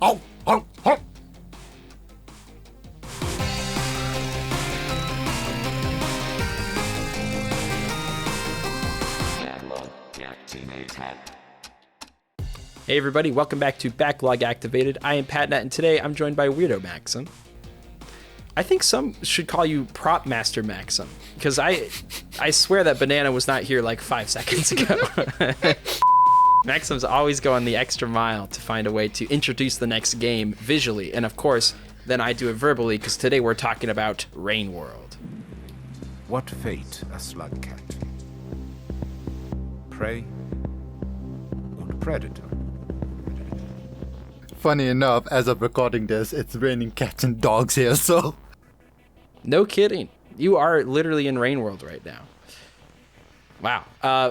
Oh, oh, oh. Hey everybody, welcome back to Backlog Activated. I am Patnat, and today I'm joined by Weirdo Maxim. I think some should call you Prop Master Maxim, because I swear that banana was not here like 5 seconds ago. Maxim's always going the extra mile to find a way to introduce the next game visually, and of course, then I do it verbally, because today we're talking about Rain World. What fate a slug cat? Prey or predator? Funny enough, as of recording this, it's raining cats and dogs here, so... No kidding. You are literally in Rain World right now. Wow.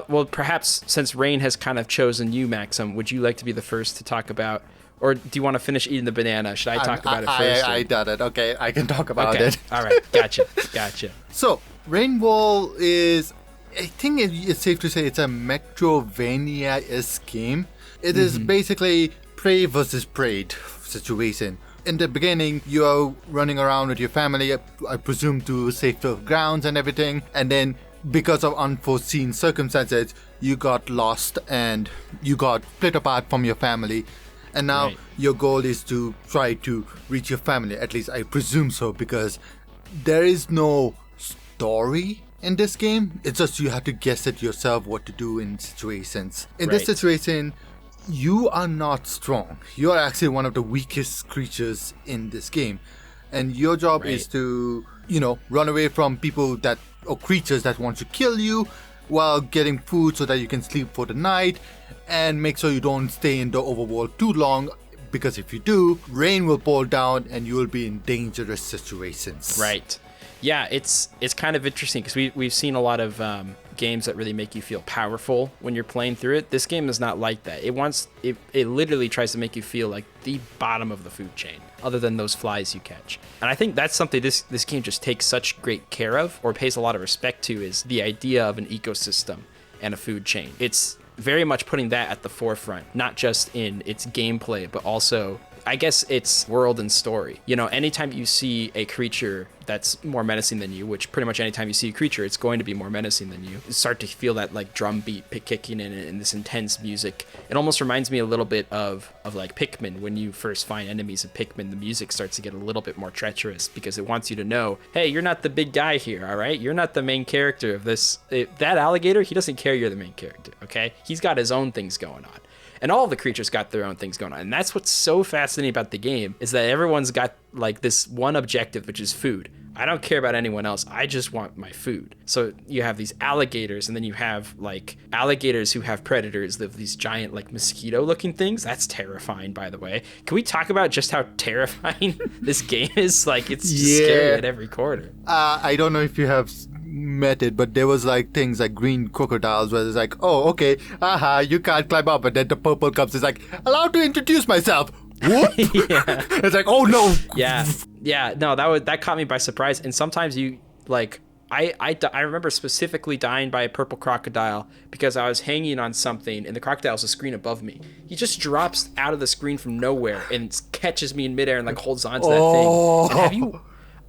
Well, perhaps since Rain has kind of chosen you, Maxim, would you like to be the first to talk about... Or do you want to finish eating the banana? Should I talk about it first? I done it. Okay, I can talk about it. All right. Gotcha. So, Rain World is... I think it's safe to say it's a Metrovania-esque game. It is basically... prey versus preyed situation. In the beginning, you're running around with your family, I presume to safer grounds and everything, and then because of unforeseen circumstances, you got lost and you got split apart from your family, and now your goal is to try to reach your family. At least I presume so, because there is no story in this game. It's just you have to guess it yourself what to do in situations. In this situation, you are not strong. You are actually one of the weakest creatures in this game. And your job is to, run away from people or creatures that want to kill you while getting food so that you can sleep for the night, and make sure you don't stay in the overworld too long, because if you do, rain will pour down and you will be in dangerous situations. Right. Yeah, it's kind of interesting because we've seen a lot of games that really make you feel powerful when you're playing through it. This game is not like that. It literally tries to make you feel like the bottom of the food chain, other than those flies you catch. And I think that's something this game just takes such great care of, or pays a lot of respect to, is the idea of an ecosystem and a food chain. It's very much putting that at the forefront, not just in its gameplay, but also, I guess, its world and story. Anytime you see a creature that's more menacing than you, which pretty much anytime you see a creature, it's going to be more menacing than you, start to feel that like drum beat kicking in and this intense music. It almost reminds me a little bit of like Pikmin. When you first find enemies in Pikmin, the music starts to get a little bit more treacherous because it wants you to know, hey, you're not the big guy here, all right? You're not the main character of this. That alligator, he doesn't care you're the main character, okay? He's got his own things going on. And all of the creatures got their own things going on. And that's what's so fascinating about the game, is that everyone's got like this one objective, which is food. I don't care about anyone else. I just want my food. So you have these alligators, and then you have like alligators who have predators, these giant like mosquito looking things. That's terrifying, by the way. Can we talk about just how terrifying this game is? Like, it's just scary at every corner. I don't know if you have met it, but there was like things like green crocodiles where it's like, oh, okay, you can't climb up, and then the purple comes, it's like, allowed to introduce myself. Whoop. It's like, oh no. No, that caught me by surprise. And sometimes you like, I remember specifically dying by a purple crocodile because I was hanging on something and the crocodile's a screen above me. He just drops out of the screen from nowhere and catches me in midair and like holds onto that thing. And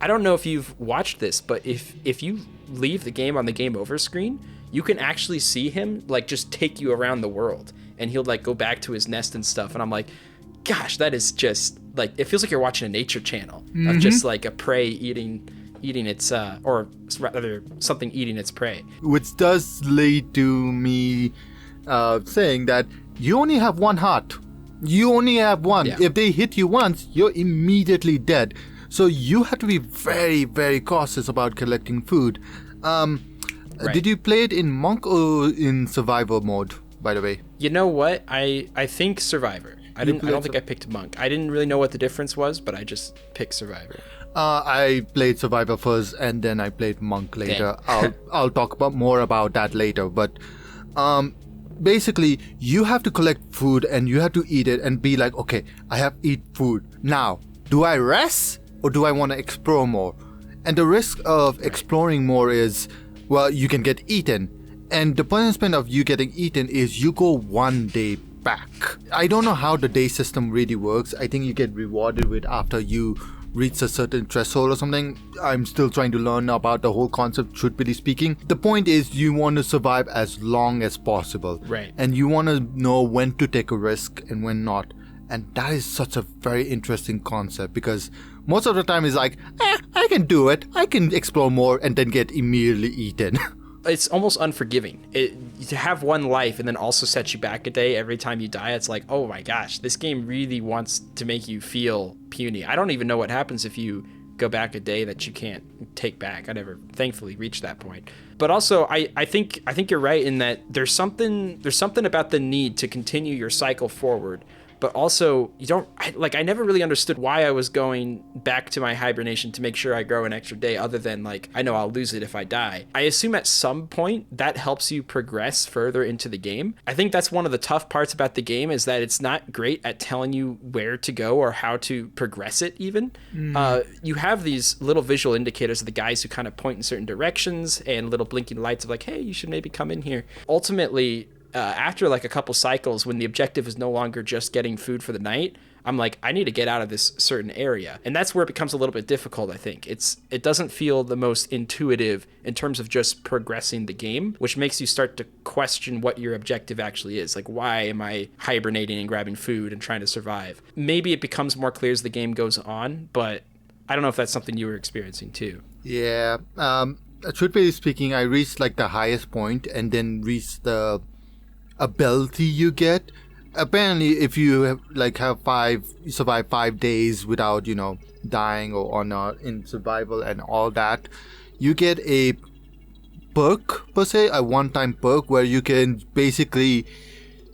I don't know if you've watched this, but if you leave the game on the game over screen, you can actually see him like just take you around the world, and he'll like go back to his nest and stuff. And I'm like, gosh, that is just like, it feels like you're watching a nature channel of just like a prey eating its or rather something eating its prey. Which does lead to me saying that you only have one heart. You only have one. Yeah. If they hit you once, you're immediately dead. So you have to be very, very cautious about collecting food. Did you play it in Monk or in Survivor mode, by the way? You know what? I think Survivor. I don't think I picked Monk. I didn't really know what the difference was, but I just picked Survivor. I played Survivor first, and then I played Monk later. I'll talk more about that later. But basically, you have to collect food, and you have to eat it, and be like, okay, I have eat food. Now, do I rest, or do I want to explore more? And the risk of exploring more is, well, you can get eaten. And the punishment of you getting eaten is you go 1 day back. I don't know how the day system really works. I think you get rewarded with after you reach a certain threshold or something. I'm still trying to learn about the whole concept, truthfully speaking. The point is you want to survive as long as possible. Right. And you want to know when to take a risk and when not. And that is such a very interesting concept because most of the time it's like, I can do it. I can explore more and then get immediately eaten. It's almost unforgiving. To have one life and then also set you back a day every time you die, it's like, oh my gosh, this game really wants to make you feel puny. I don't even know what happens if you go back a day that you can't take back. I never, thankfully, reached that point. But also, I think you're right in that there's something about the need to continue your cycle forward. But also, I never really understood why I was going back to my hibernation to make sure I grow an extra day, other than like, I know I'll lose it if I die. I assume at some point that helps you progress further into the game. I think that's one of the tough parts about the game is that it's not great at telling you where to go or how to progress it even. You have these little visual indicators of the guys who kind of point in certain directions and little blinking lights of like, hey, you should maybe come in here. Ultimately, after like a couple cycles, when the objective is no longer just getting food for the night, I'm like, I need to get out of this certain area. And that's where it becomes a little bit difficult, I think. It doesn't feel the most intuitive in terms of just progressing the game, which makes you start to question what your objective actually is. Like, why am I hibernating and grabbing food and trying to survive? Maybe it becomes more clear as the game goes on, but I don't know if that's something you were experiencing too. Yeah. Truthfully speaking, I reached like the highest point and then reached the ability you get. Apparently, if you survive 5 days without dying or not in survival and all that, you get a perk per se, a one-time perk where you can basically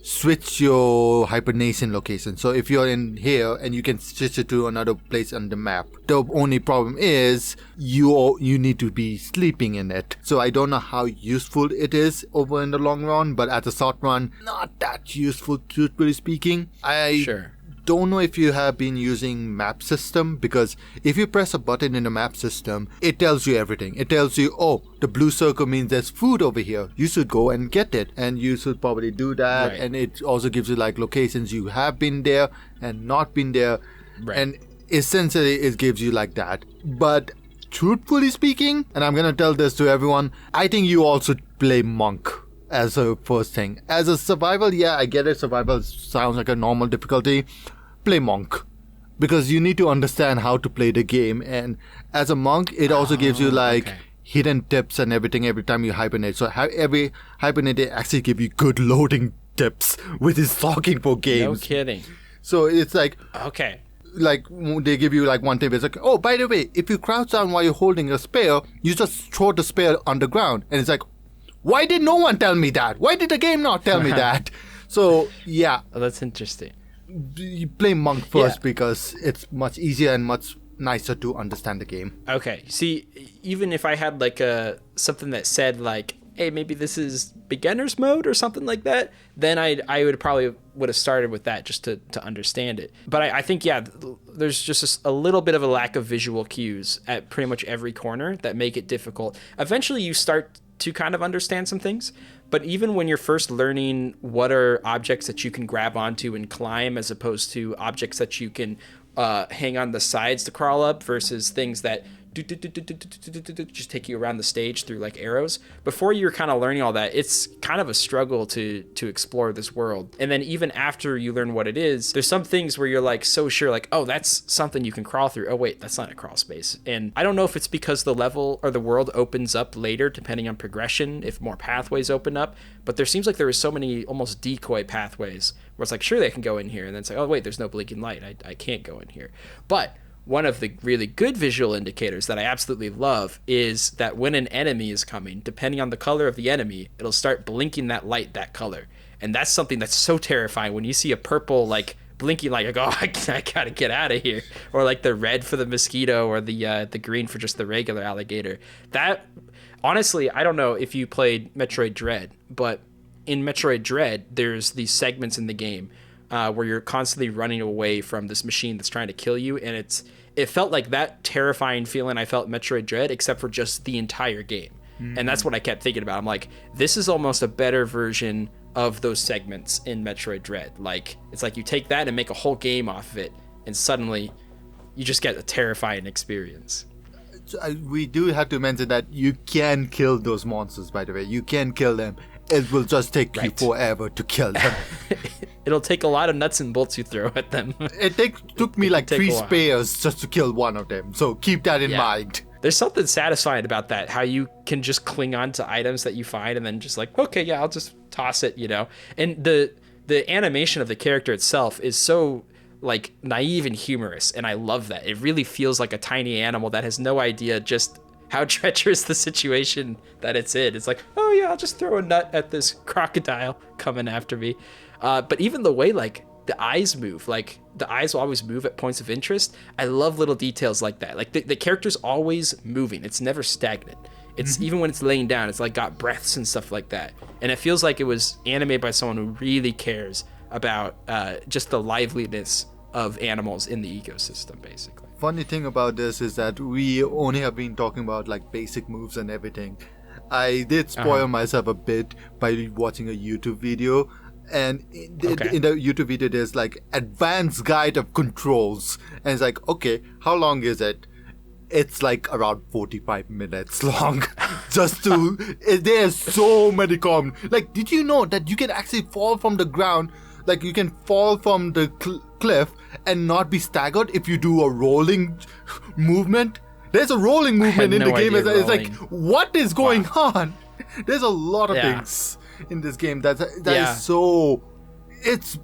switch your hibernation location. So if you're in here and you can switch it to another place on the map, the only problem is you need to be sleeping in it. So I don't know how useful it is over in the long run, but at the short run, not that useful, truthfully speaking. Sure. Don't know if you have been using map system, because if you press a button in the map system, it tells you everything. It tells you, oh, the blue circle means there's food over here, you should go and get it, and you should probably do that. Right. And it also gives you like locations you have been there and not been there. Right. And essentially it gives you like that. But truthfully speaking, and I'm gonna tell this to everyone, I think you all should play monk as a first thing. As a survival, yeah, I get it, survival sounds like a normal difficulty. Play monk, because you need to understand how to play the game, and as a monk it also gives you like hidden tips and everything every time you hibernate. So every hibernate they actually give you good loading tips, which is shocking for games. No kidding. So it's like, okay, like they give you like one tip, it's like, oh, by the way, if you crouch down while you're holding a spear, you just throw the spear on the ground. And it's like, why did no one tell me that? Why did the game not tell me that? So yeah, that's interesting. You play monk first, because it's much easier and much nicer to understand the game. Okay, see, even if I had like something that said like, hey, maybe this is beginner's mode or something like that, then I would have started with that just to understand it. But I think, yeah, there's just a little bit of a lack of visual cues at pretty much every corner that make it difficult. Eventually you start to kind of understand some things, but even when you're first learning what are objects that you can grab onto and climb as opposed to objects that you can hang on the sides to crawl up versus things that just take you around the stage through like arrows. Before you're kind of learning all that, it's kind of a struggle to explore this world. And then even after you learn what it is, there's some things where you're like so sure, like, oh, that's something you can crawl through. Oh wait, that's not a crawl space. And I don't know if it's because the level or the world opens up later depending on progression, if more pathways open up, but there seems like there was so many almost decoy pathways where it's like, sure, they can go in here, and then it's like, oh wait, there's no blinking light, I can't go in here. But one of the really good visual indicators that I absolutely love is that when an enemy is coming, depending on the color of the enemy, it'll start blinking that light that color. And that's something that's so terrifying when you see a purple, like, blinking light, like, oh, I gotta get out of here. Or like the red for the mosquito or the green for just the regular alligator. That, honestly, I don't know if you played Metroid Dread, but in Metroid Dread, there's these segments in the game where you're constantly running away from this machine that's trying to kill you, and it felt like that terrifying feeling I felt in Metroid Dread, except for just the entire game. And that's what I kept thinking about. I'm like, this is almost a better version of those segments in Metroid Dread. Like, it's like you take that and make a whole game off of it, and suddenly you just get a terrifying experience. We do have to mention that you can kill those monsters, by the way. You can kill them. It will just take you forever to kill them. It'll take a lot of nuts and bolts you throw at them. It took me like 3 spears just to kill one of them. So keep that in mind. There's something satisfying about that, how you can just cling on to items that you find and then just like, okay, yeah, I'll just toss it, you know? And the animation of the character itself is so like naive and humorous, and I love that. It really feels like a tiny animal that has no idea just how treacherous the situation that it's in. It's like, oh yeah, I'll just throw a nut at this crocodile coming after me. But even the way like the eyes move, like the eyes will always move at points of interest. I love little details like that. Like the character's always moving. It's never stagnant. It's even when it's laying down, it's like got breaths and stuff like that. And it feels like it was animated by someone who really cares about just the liveliness of animals in the ecosystem, basically. Funny thing about this is that we only have been talking about like basic moves and everything. I did spoil myself a bit by watching a YouTube video, and in the YouTube video there's like advanced guide of controls, and it's like, okay, how long is it? It's like around 45 minutes long. Just to there's so many like, did you know that you can actually fall from the ground? Like, you can fall from the cliff and not be staggered if you do a rolling movement. There's a rolling movement in the game. It's like, what is going on? There's a lot of things in this game that is so... It's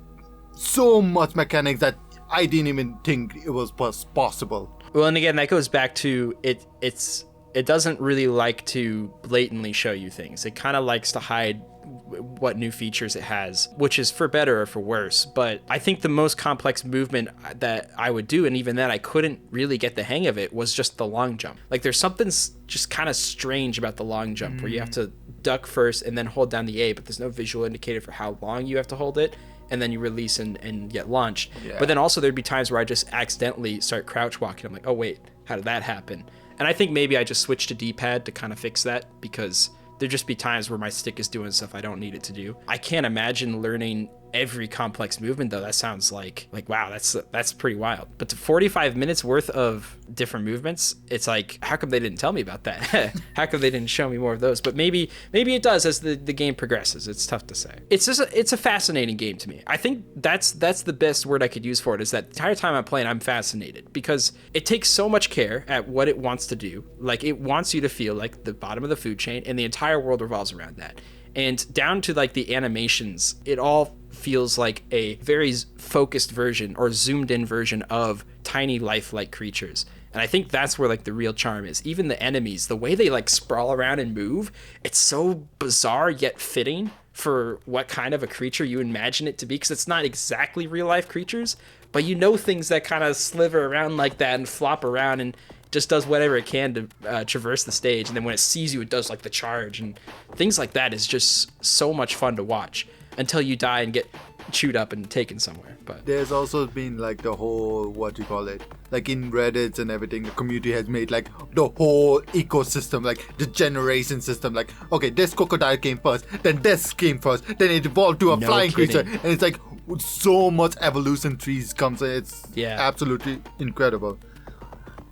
so much mechanics that I didn't even think it was possible. Well, and again, that goes back to it doesn't really like to blatantly show you things. It kind of likes to hide what new features it has, which is for better or for worse. But I think the most complex movement that I would do, and even then I couldn't really get the hang of it, was just the long jump. Like, there's something just kind of strange about the long jump where you have to duck first and then hold down the A, but there's no visual indicator for how long you have to hold it, and then you release and get launched. But then also there'd be times where I just accidentally start crouch walking. I'm like, oh wait, how did that happen? And I think maybe I just switched to D-pad to kind of fix that, because there'd just be times where my stick is doing stuff I don't need it to do. I can't imagine learning every complex movement, though. That sounds like wow, that's pretty wild. But to 45 minutes worth of different movements, it's like, how come they didn't tell me about that? How come they didn't show me more of those? But maybe it does as the game progresses. It's tough to say. It's just it's a fascinating game to me. I think that's the best word I could use for it, is that the entire time I'm playing, I'm fascinated, because it takes so much care at what it wants to do. Like, it wants you to feel like the bottom of the food chain, and the entire world revolves around that. And down to like the animations, it all feels like a very focused version or zoomed in version of tiny lifelike creatures. And I think that's where like the real charm is. Even the enemies, the way they like sprawl around and move, it's so bizarre yet fitting for what kind of a creature you imagine it to be, because it's not exactly real life creatures, but you know, things that kind of sliver around like that and flop around and just does whatever it can to traverse the stage. And then when it sees you, it does like the charge, and things like that is just so much fun to watch until you die and get chewed up and taken somewhere. But there's also been like the whole, what do you call it, like in Reddit and everything, the community has made like the whole ecosystem, like the generation system, like, okay, this crocodile came first, then this came first, then it evolved to a flying creature, and it's like so much evolution trees comes. It's absolutely incredible.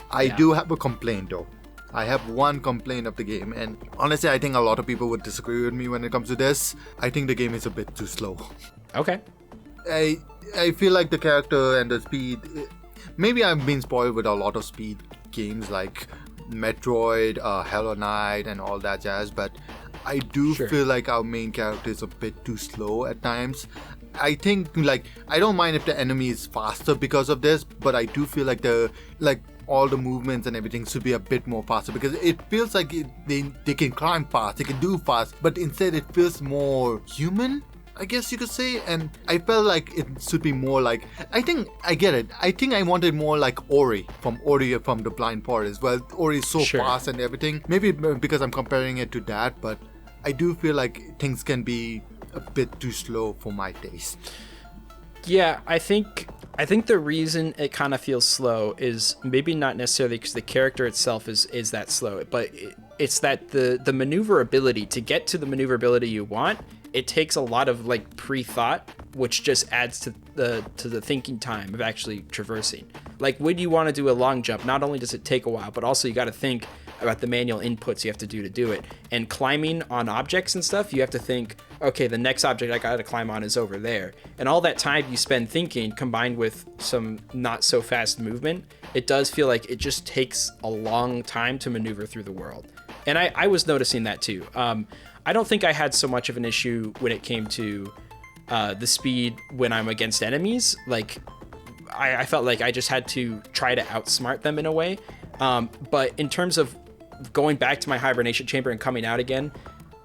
I do have a complaint though. I have one complaint of the game, and honestly I think a lot of people would disagree with me when it comes to this. I think the game is a bit too slow. Okay. I feel like the character and the speed, maybe I've been spoiled with a lot of speed games like Metroid, Hollow Knight and all that jazz, but I do feel like our main character is a bit too slow at times. I think like, I don't mind if the enemy is faster because of this, but I do feel like all the movements and everything should be a bit more faster, because it feels like they can climb fast, they can do fast, but instead it feels more human, I guess you could say. And I felt like it should be more like, I think I get it. I think I wanted more like Ori from the Blind Forest. Well, Ori is so fast and everything. Maybe because I'm comparing it to that, but I do feel like things can be a bit too slow for my taste. Yeah, I think the reason it kind of feels slow is maybe not necessarily because the character itself is that slow, but it's that the maneuverability, to get to the maneuverability you want, it takes a lot of like pre-thought, which just adds to the thinking time of actually traversing. Like when you want to do a long jump, not only does it take a while, but also you got to think about the manual inputs you have to do it. And climbing on objects and stuff, you have to think, okay, the next object I got to climb on is over there. And all that time you spend thinking, combined with some not so fast movement, it does feel like it just takes a long time to maneuver through the world. And I was noticing that too. I don't think I had so much of an issue when it came to the speed when I'm against enemies. Like, I felt like I just had to try to outsmart them in a way. But in terms of going back to my hibernation chamber and coming out again,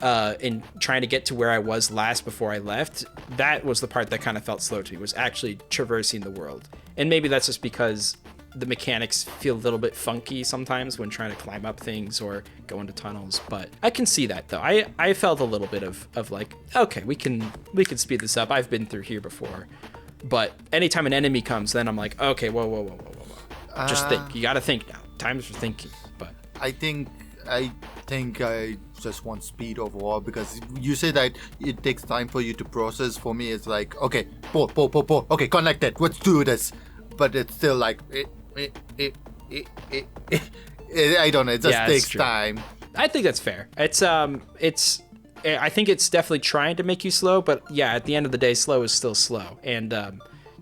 and trying to get to where I was last before I left, that was the part that kind of felt slow to me, was actually traversing the world. And maybe that's just because the mechanics feel a little bit funky sometimes when trying to climb up things or go into tunnels, but I can see that though. I felt a little bit of like, okay, we can speed this up. I've been through here before. But anytime an enemy comes, then I'm like, okay, whoa. Just think. You got to think now. Time's for thinking. But I think I just want speed overall, because you say that it takes time for you to process. For me, it's like, okay, pull. Okay, connected. Let's do this. But it's still like, I don't know. It just takes time. I think that's fair. I think it's definitely trying to make you slow, but yeah, at the end of the day, slow is still slow. And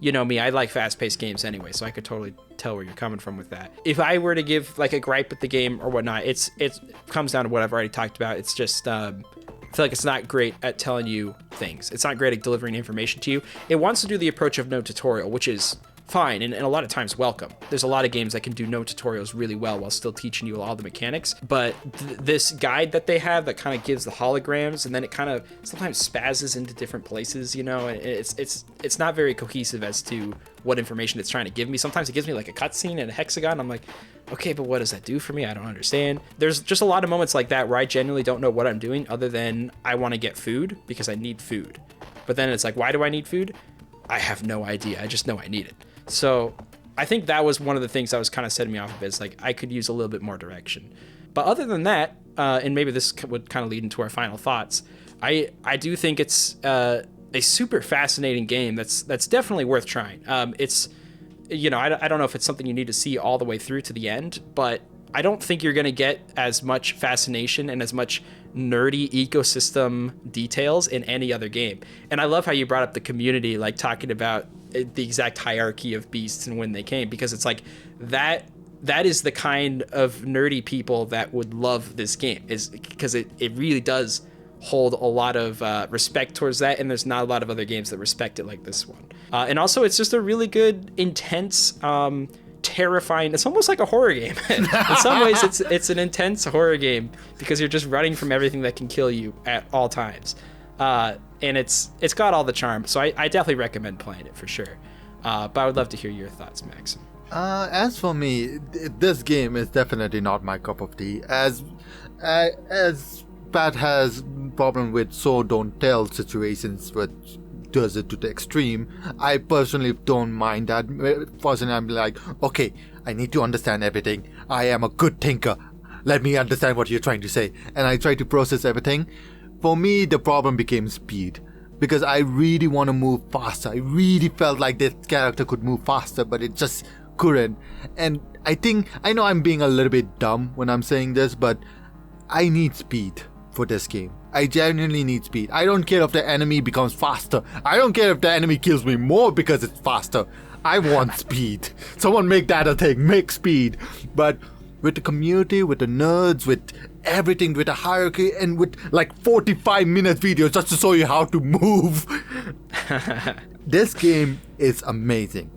you know me, I like fast-paced games anyway, so I could totally tell where you're coming from with that. If I were to give like a gripe with the game or whatnot, it comes down to what I've already talked about. It's just I feel like it's not great at telling you things. It's not great at delivering information to you. It wants to do the approach of no tutorial, which is fine and a lot of times welcome. There's a lot of games that can do no tutorials really well while still teaching you all the mechanics, but this guide that they have that kind of gives the holograms, and then it kind of sometimes spazzes into different places, you know, and it's not very cohesive as to what information it's trying to give me. Sometimes it gives me like a cutscene and a hexagon. I'm like, okay, but what does that do for me? I don't understand. There's just a lot of moments like that where I genuinely don't know what I'm doing other than I want to get food because I need food. But then it's like, why do I need food? I have no idea. I just know I need it. So I think that was one of the things that was kind of setting me off of it, is like I could use a little bit more direction. But other than that, and maybe this would kind of lead into our final thoughts, I do think it's a super fascinating game that's definitely worth trying. It's, you know, I don't know if it's something you need to see all the way through to the end, but I don't think you're going to get as much fascination and as much nerdy ecosystem details in any other game. And I love how you brought up the community, like talking about the exact hierarchy of beasts and when they came, because it's like that is the kind of nerdy people that would love this game, is because it really does hold a lot of respect towards that, and there's not a lot of other games that respect it like this one. And also it's just a really good, intense, terrifying, it's almost like a horror game. In some ways it's an intense horror game because you're just running from everything that can kill you at all times. And it's got all the charm, so I definitely recommend playing it for sure. But I would love to hear your thoughts, Maxim. As for me, this game is definitely not my cup of tea. As Pat has problem with so don't tell situations, but does it to the extreme. I personally don't mind that. Personally, I'm like, okay, I need to understand everything. I am a good thinker. Let me understand what you're trying to say. And I try to process everything. For me, the problem became speed. Because I really want to move faster. I really felt like this character could move faster, but it just couldn't. And I know I'm being a little bit dumb when I'm saying this, but I need speed for this game. I genuinely need speed. I don't care if the enemy becomes faster. I don't care if the enemy kills me more because it's faster. I want speed. Someone make that a thing. Make speed. But with the community, with the nerds, with everything, with the hierarchy, and with like 45-minute videos just to show you how to move. This game is amazing.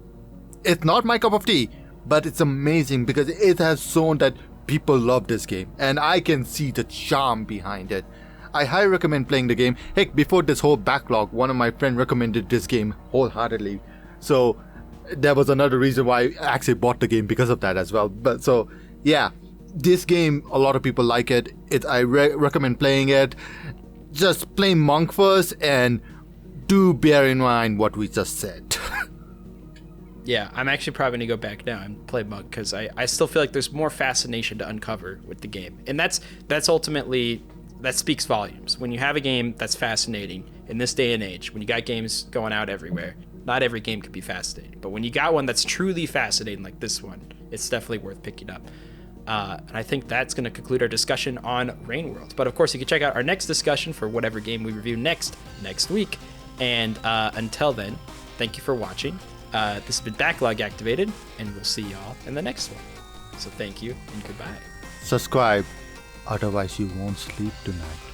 It's not my cup of tea, but it's amazing because it has shown that people love this game, and I can see the charm behind it. I highly recommend playing the game. Heck, before this whole backlog, one of my friends recommended this game wholeheartedly. So there was another reason why I actually bought the game because of that as well. But so yeah, this game, a lot of people like it. I recommend playing it. Just play Monk first, and do bear in mind what we just said. Yeah, I'm actually probably going to go back now and play Monk because I still feel like there's more fascination to uncover with the game. And that's ultimately, that speaks volumes. When you have a game that's fascinating, in this day and age, when you got games going out everywhere, not every game can be fascinating. But when you got one that's truly fascinating like this one, it's definitely worth picking up. And I think that's going to conclude our discussion on Rain World. But of course, you can check out our next discussion for whatever game we review next week. And until then, thank you for watching. This has been Backlog Activated, and we'll see y'all in the next one. So thank you and goodbye. Subscribe, otherwise you won't sleep tonight.